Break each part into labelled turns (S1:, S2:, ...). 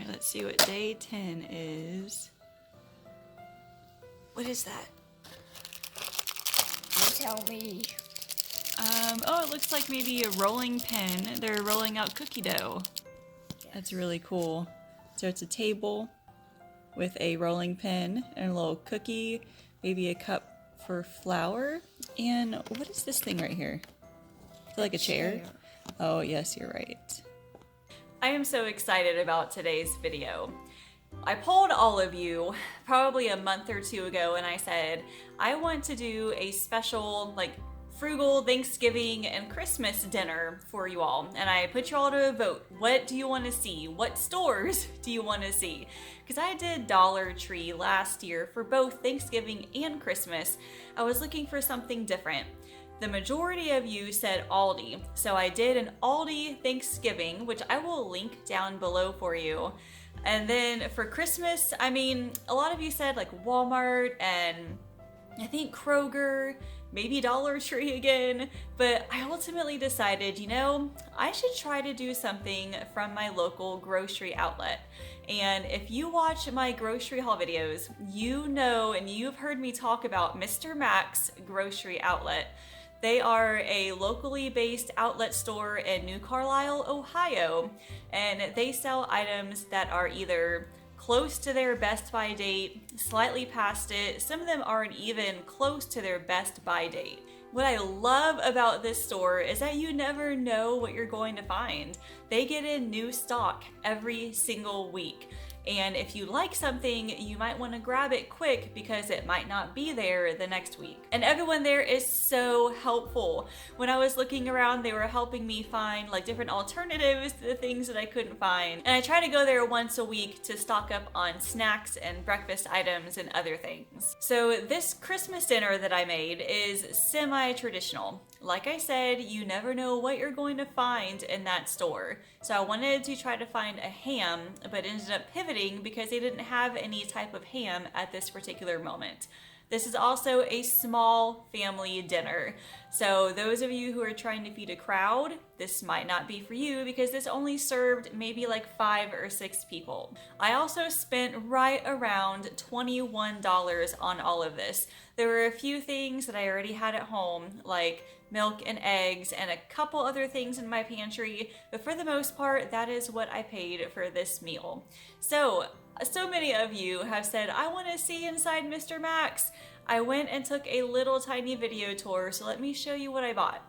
S1: right, let's see what day 10 is. What is that?
S2: You tell me.
S1: Oh, it looks like maybe a rolling pin. They're rolling out cookie dough.
S2: Yes.
S1: That's really cool. So it's a table with a rolling pin and a little cookie, maybe a cup for flour. And what is this thing right here? I feel like a chair. Oh, yes, you're right. I am so excited about today's video. I polled all of you probably a month or two ago and I said, I want to do a special like frugal Thanksgiving and Christmas dinner for you all. And I put you all to a vote. What do you want to see? What stores do you want to see? Because I did Dollar Tree last year for both Thanksgiving and Christmas. I was looking for something different. The majority of you said Aldi. So I did an Aldi Thanksgiving, which I will link down below for you. And then for Christmas, I mean, a lot of you said like Walmart and I think Kroger, maybe Dollar Tree again, but I ultimately decided, you know, I should try to do something from my local grocery outlet. And if you watch my grocery haul videos, you know and you've heard me talk about Mr. Mac's Grocery Outlet. They are a locally based outlet store in New Carlisle, Ohio, and they sell items that are either close to their best by date, slightly past it. Some of them aren't even close to their best by date. What I love about this store is that you never know what you're going to find. They get in new stock every single week. And if you like something, you might want to grab it quick because it might not be there the next week. And everyone there is so helpful. When I was looking around, they were helping me find like different alternatives to the things that I couldn't find. And I try to go there once a week to stock up on snacks and breakfast items and other things. So this Christmas dinner that I made is semi-traditional. Like I said, you never know what you're going to find in that store. So I wanted to try to find a ham, but ended up pivoting because they didn't have any type of ham at this particular moment. This is also a small family dinner. So those of you who are trying to feed a crowd, this might not be for you because this only served maybe like 5 or 6 people. I also spent right around $21 on all of this. There were a few things that I already had at home, like milk and eggs and a couple other things in my pantry, but for the most part, that is what I paid for this meal. So many of you have said, I want to see inside Mr. Mac's. I went and took a little tiny video tour, so let me show you what I bought.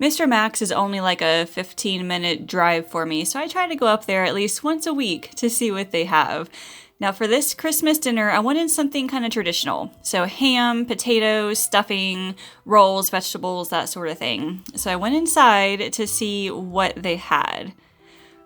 S1: Mr. Mac's is only like a 15-minute drive for me, so I try to go up there at least once a week to see what they have. Now for this Christmas dinner, I wanted something kind of traditional. So ham, potatoes, stuffing, rolls, vegetables, that sort of thing. So I went inside to see what they had.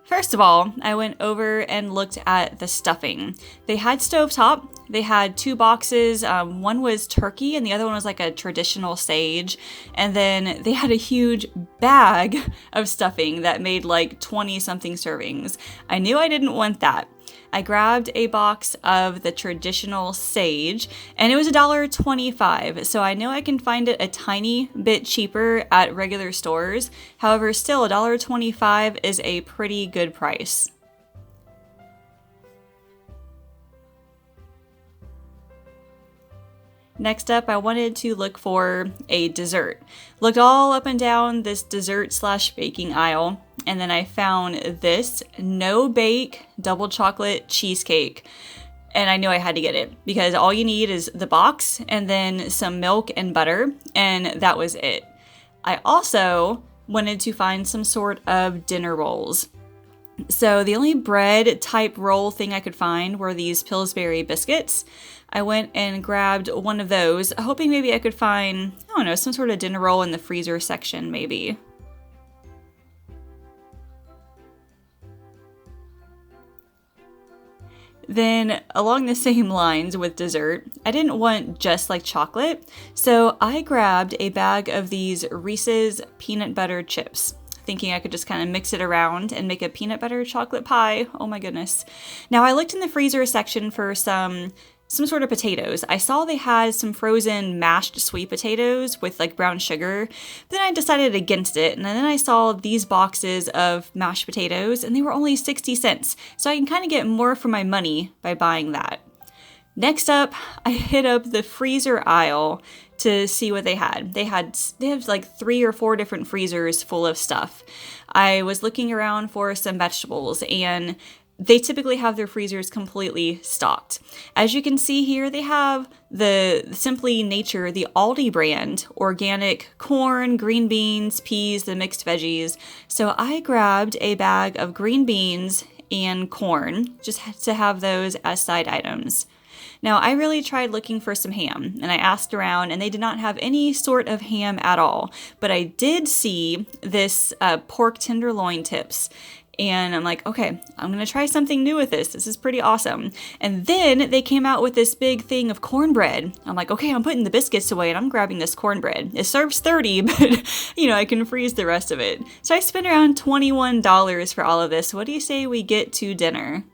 S1: First of all, I went over and looked at the stuffing. They had stovetop. They had 2 boxes. One was turkey and the other one was like a traditional sage. And then they had a huge bag of stuffing that made like 20 something servings. I knew I didn't want that. I grabbed a box of the traditional sage and it was $1.25. So I know I can find it a tiny bit cheaper at regular stores. However, still $1.25 is a pretty good price. Next up, I wanted to look for a dessert. Looked all up and down this dessert/baking aisle, and then I found this no-bake double chocolate cheesecake. And I knew I had to get it because all you need is the box and then some milk and butter, and that was it. I also wanted to find some sort of dinner rolls. So the only bread type roll thing I could find were these Pillsbury biscuits. I went and grabbed one of those, hoping maybe I could find, I don't know, some sort of dinner roll in the freezer section maybe. Then along the same lines with dessert, I didn't want just like chocolate, so I grabbed a bag of these Reese's peanut butter chips, thinking I could just kind of mix it around and make a peanut butter chocolate pie. Oh my goodness. Now I looked in the freezer section for some some sort of potatoes. I saw they had some frozen mashed sweet potatoes with like brown sugar, but then I decided against it. And then I saw these boxes of mashed potatoes and they were only 60 cents. So I can kind of get more for my money by buying that. Next up, I hit up the freezer aisle to see what they had. They have like 3 or 4 different freezers full of stuff. I was looking around for some vegetables, and they typically have their freezers completely stocked. As you can see here, they have the Simply Nature, the Aldi brand, organic corn, green beans, peas, the mixed veggies. So I grabbed a bag of green beans and corn just to have those as side items. Now, I really tried looking for some ham, and I asked around, and they did not have any sort of ham at all. But I did see this pork tenderloin tips, and I'm like, okay, I'm gonna try something new with this. This is pretty awesome. And then they came out with this big thing of cornbread. I'm like, okay, I'm putting the biscuits away, and I'm grabbing this cornbread. It serves 30, but I can freeze the rest of it. So I spent around $21 for all of this. What do you say we get to dinner?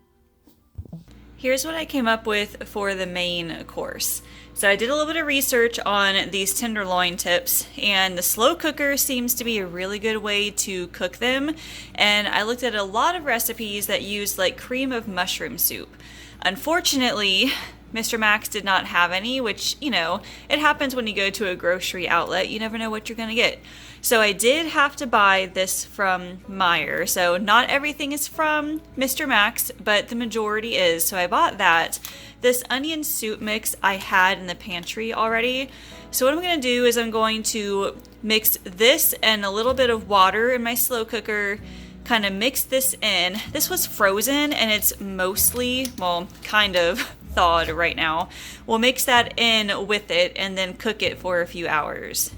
S1: Here's what I came up with for the main course. So I did a little bit of research on these tenderloin tips, and the slow cooker seems to be a really good way to cook them. And I looked at a lot of recipes that use like cream of mushroom soup. Unfortunately, Mr. Max did not have any, which, it happens when you go to a grocery outlet. You never know what you're gonna get. So I did have to buy this from Meijer. So not everything is from Mr. Max, but the majority is. So I bought that. This onion soup mix I had in the pantry already. So what I'm gonna do is I'm going to mix this and a little bit of water in my slow cooker, kind of mix this in. This was frozen and it's mostly, well, kind of thawed right now. We'll mix that in with it and then cook it for a few hours.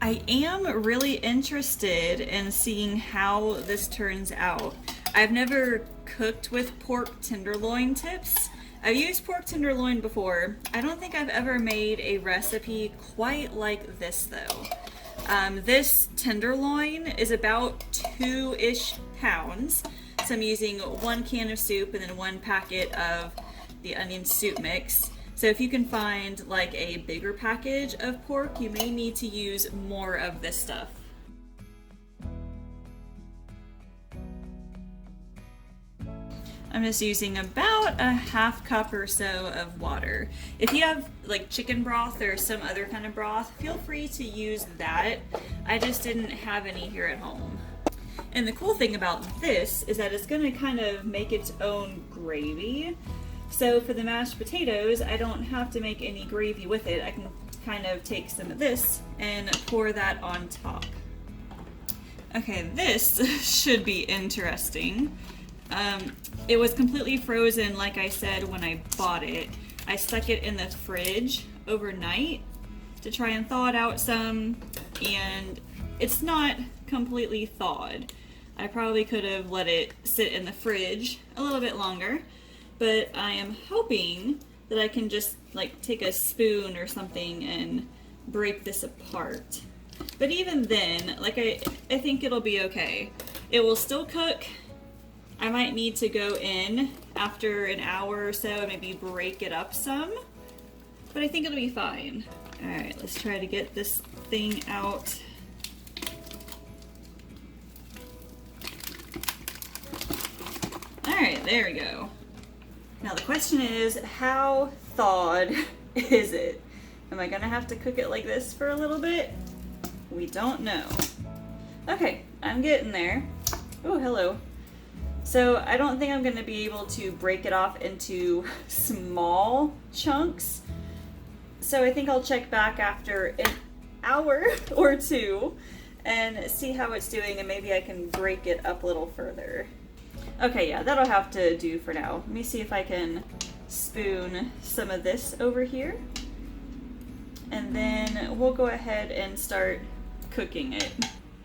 S1: I am really interested in seeing how this turns out. I've never cooked with pork tenderloin tips. I've used pork tenderloin before. I don't think I've ever made a recipe quite like this though. This tenderloin is about 2-ish pounds. So I'm using 1 can of soup and then 1 packet of the onion soup mix. So if you can find like a bigger package of pork, you may need to use more of this stuff. I'm just using about a 1/2 cup or so of water. If you have like chicken broth or some other kind of broth, feel free to use that. I just didn't have any here at home. And the cool thing about this is that it's gonna kind of make its own gravy. So for the mashed potatoes, I don't have to make any gravy with it. I can kind of take some of this and pour that on top. Okay, this should be interesting. It was completely frozen, like I said, when I bought it. I stuck it in the fridge overnight to try and thaw it out some, and it's not completely thawed. I probably could have let it sit in the fridge a little bit longer, but I am hoping that I can just like take a spoon or something and break this apart. But even then, like I think it'll be okay. It will still cook. I might need to go in after an hour or so and maybe break it up some, but I think it'll be fine. All right, let's try to get this thing out. All right, there we go. Now the question is, how thawed is it? Am I gonna have to cook it like this for a little bit? We don't know. Okay, I'm getting there. Oh, hello. So I don't think I'm gonna be able to break it off into small chunks. So I think I'll check back after an hour or two and see how it's doing, and maybe I can break it up a little further. Okay, yeah, that'll have to do for now. Let me see if I can spoon some of this over here. And then we'll go ahead and start cooking it.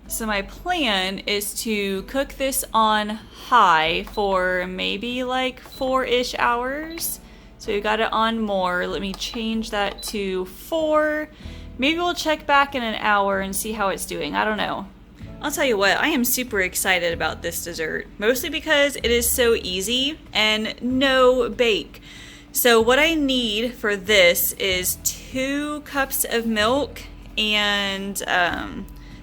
S1: So my plan is to cook this on high for maybe like 4-ish hours. So we got it on more. Let me change that to 4. Maybe we'll check back in an hour and see how it's doing. I don't know. I'll tell you what, I am super excited about this dessert, mostly because it is so easy and no bake. So what I need for this is 2 cups of milk and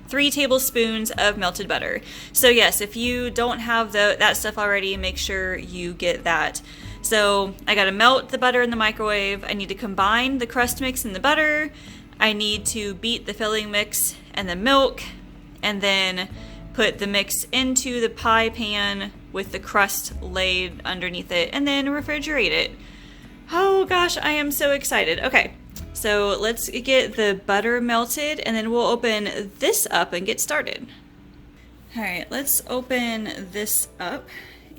S1: 3 tablespoons of melted butter. So yes, if you don't have that stuff already, make sure you get that. So I gotta melt the butter in the microwave. I need to combine the crust mix and the butter. I need to beat the filling mix and the milk, and then put the mix into the pie pan with the crust laid underneath it, and then refrigerate it. Oh gosh, I am so excited. Okay, so let's get the butter melted, and then we'll open this up and get started. All right, let's open this up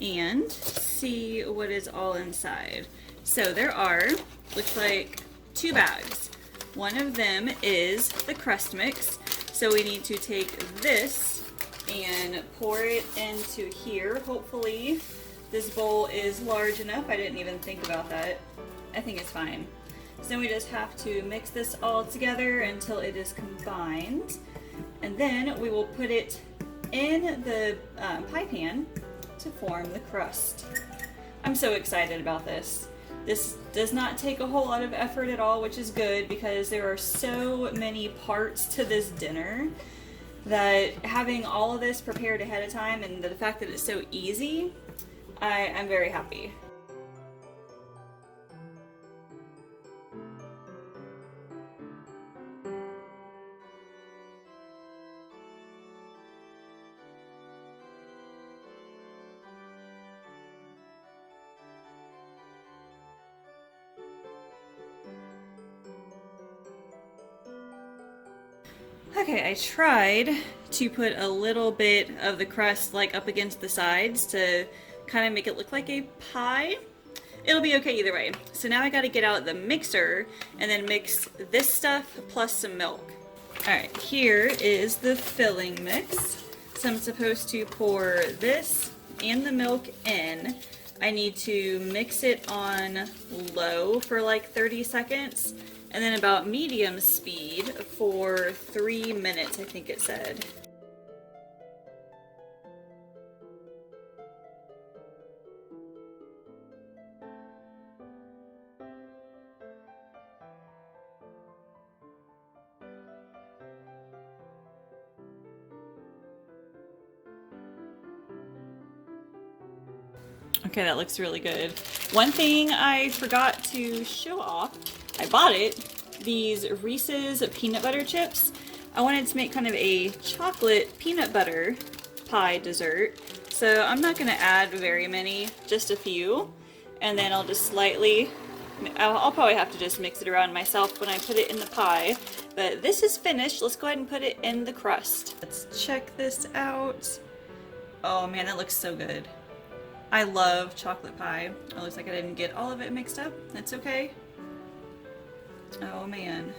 S1: and see what is all inside. So there are, looks like 2 bags. One of them is the crust mix. So we need to take this and pour it into here. Hopefully this bowl is large enough. I didn't even think about that. I think it's fine. So then we just have to mix this all together until it is combined. And then we will put it in the pie pan to form the crust. I'm so excited about this. This does not take a whole lot of effort at all, which is good because there are so many parts to this dinner that having all of this prepared ahead of time and the fact that it's so easy, I'm very happy. Okay, I tried to put a little bit of the crust like up against the sides to kind of make it look like a pie. It'll be okay either way. So now I gotta get out the mixer and then mix this stuff plus some milk. All right, here is the filling mix. So I'm supposed to pour this and the milk in. I need to mix it on low for like 30 seconds. And then about medium speed for 3 minutes, I think it said. Okay, that looks really good. One thing I forgot to show off, I bought it, these Reese's peanut butter chips. I wanted to make kind of a chocolate peanut butter pie dessert. So I'm not gonna add very many, just a few. And then I'll just slightly, I'll probably have to just mix it around myself when I put it in the pie. But this is finished. Let's go ahead and put it in the crust. Let's check this out. Oh man, that looks so good. I love chocolate pie. It looks like I didn't get all of it mixed up. That's okay. Oh man.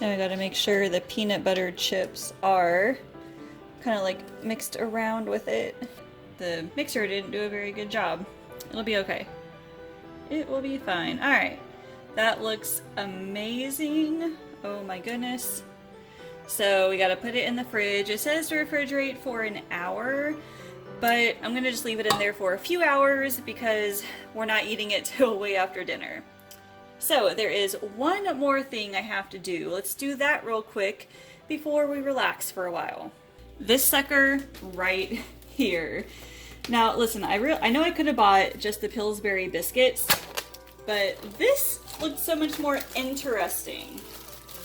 S1: Now I gotta make sure the peanut butter chips are kind of like mixed around with it. The mixer didn't do a very good job. It'll be okay. It will be fine. All right. That looks amazing. Oh my goodness. So we gotta put it in the fridge. It says to refrigerate for an hour. But I'm gonna just leave it in there for a few hours because we're not eating it till way after dinner. So there is one more thing I have to do. Let's do that real quick before we relax for a while. This sucker right here. Now listen, I know I could have bought just the Pillsbury biscuits, but this looks so much more interesting.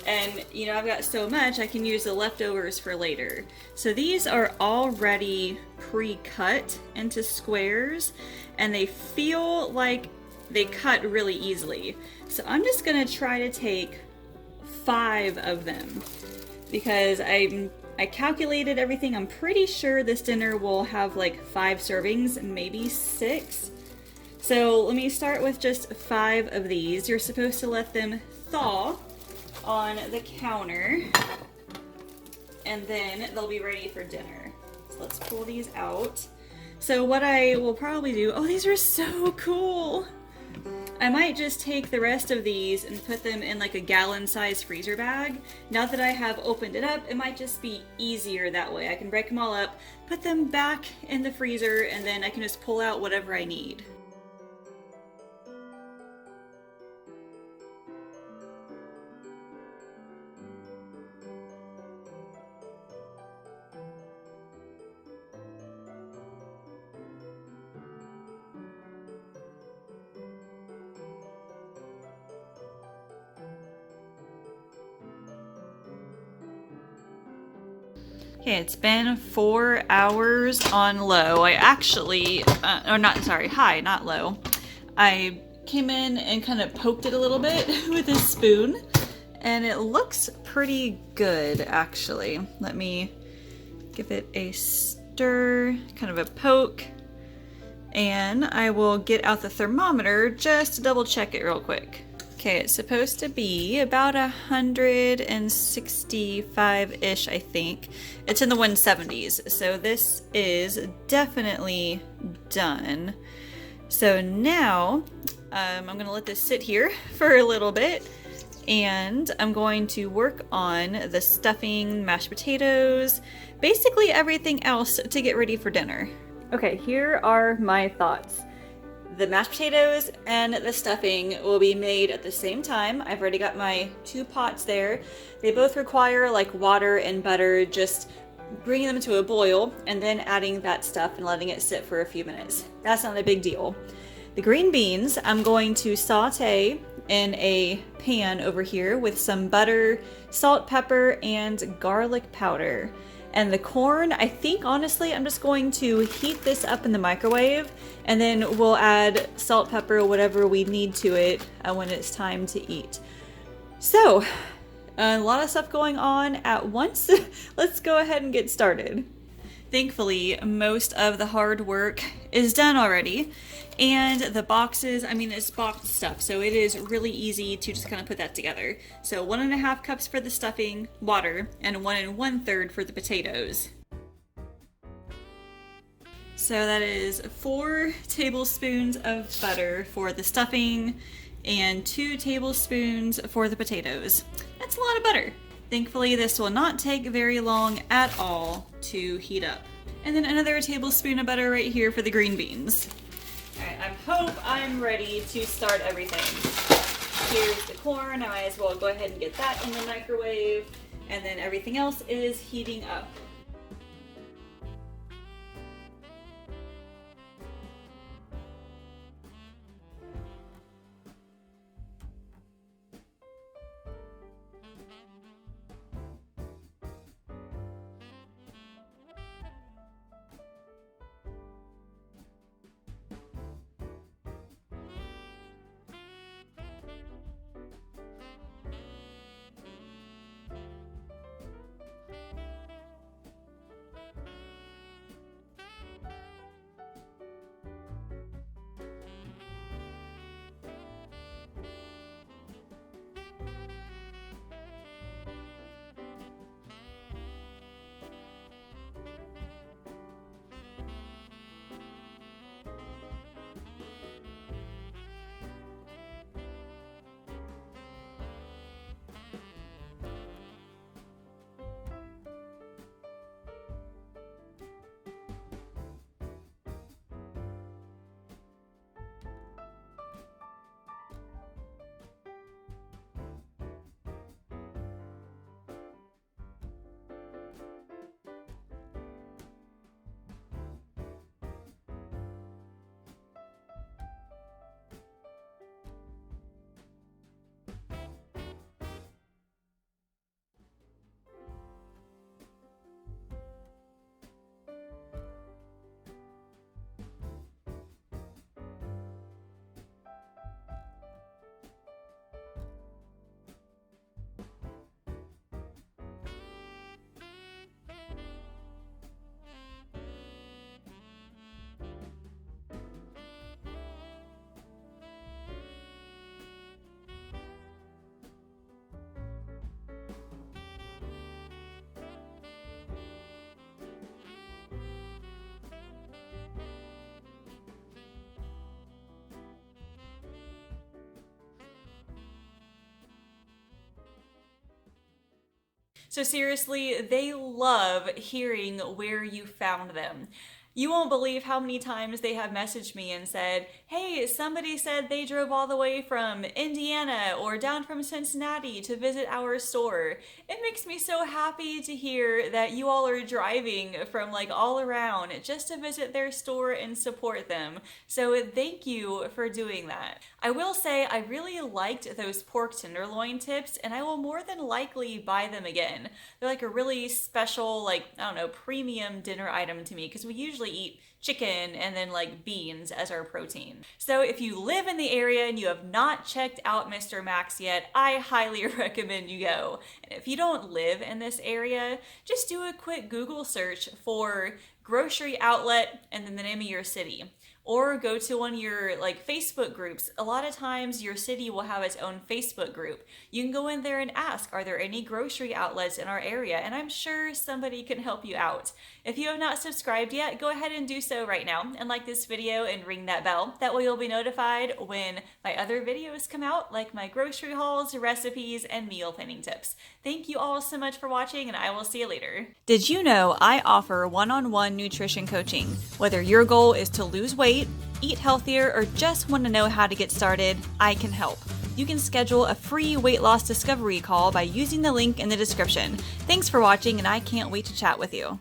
S1: And you know, I've got so much I can use the leftovers for later. So these are already pre-cut into squares and they feel like they cut really easily. So I'm just gonna try to take 5 of them because I calculated everything. I'm pretty sure this dinner will have like 5 servings, maybe 6. So let me start with just 5 of these. You're supposed to let them thaw on the counter and then they'll be ready for dinner. So let's pull these out. So what I will probably do, oh, these are so cool. I might just take the rest of these and put them in like a gallon-sized freezer bag. Now that I have opened it up, it might just be easier that way. I can break them all up, put them back in the freezer, and then I can just pull out whatever I need. Okay, it's been 4 hours on low. I actually, or not, sorry, high, not low. I came in and kind of poked it a little bit with a spoon, and it looks pretty good, actually. Let me give it a stir, kind of a poke, and I will get out the thermometer just to double check it real quick. Okay, it's supposed to be about 165-ish, I think. It's in the 170s, so this is definitely done. So now, I'm gonna let this sit here for a little bit, and I'm going to work on the stuffing, mashed potatoes, basically everything else to get ready for dinner. Okay, here are my thoughts. The mashed potatoes and the stuffing will be made at the same time. I've already got my 2 pots there. They both require like water and butter, just bringing them to a boil and then adding that stuff and letting it sit for a few minutes. That's not a big deal. The green beans, I'm going to saute in a pan over here with some butter, salt, pepper, and garlic powder. And the corn, I think honestly, I'm just going to heat this up in the microwave, and then we'll add salt, pepper, whatever we need to it when it's time to eat. So, a lot of stuff going on at once. Let's go ahead and get started. Thankfully, most of the hard work is done already. And the boxes, I mean, it's boxed stuff, so it is really easy to just kind of put that together. So 1.5 cups for the stuffing, water, and 1 1/3 for the potatoes. So that is 4 tablespoons of butter for the stuffing and 2 tablespoons for the potatoes. That's a lot of butter. Thankfully, this will not take very long at all to heat up. And then another tablespoon of butter right here for the green beans. Alright, I hope I'm ready to start everything. Here's the corn. I might as well go ahead and get that in the microwave. And then everything else is heating up. So seriously, they love hearing where you found them. You won't believe how many times they have messaged me and said, hey, somebody said they drove all the way from Indiana or down from Cincinnati to visit our store. It makes me so happy to hear that you all are driving from like all around just to visit their store and support them. So thank you for doing that. I will say I really liked those pork tenderloin tips, and I will more than likely buy them again. They're like a really special, like, I don't know, premium dinner item to me, because we usually eat chicken and then like beans as our protein. So if you live in the area and you have not checked out Mr. Max yet, I highly recommend you go. And if you don't live in this area, just do a quick Google search for grocery outlet and then the name of your city. Or go to one of your like Facebook groups. A lot of times your city will have its own Facebook group. You can go in there and ask, are there any grocery outlets in our area? And I'm sure somebody can help you out. If you have not subscribed yet, go ahead and do so right now and like this video and ring that bell. That way you'll be notified when my other videos come out, like my grocery hauls, recipes, and meal planning tips. Thank you all so much for watching, and I will see you later. Did you know I offer one-on-one nutrition coaching? Whether your goal is to lose weight, eat healthier, or just want to know how to get started, I can help. You can schedule a free weight loss discovery call by using the link in the description. Thanks for watching, and I can't wait to chat with you.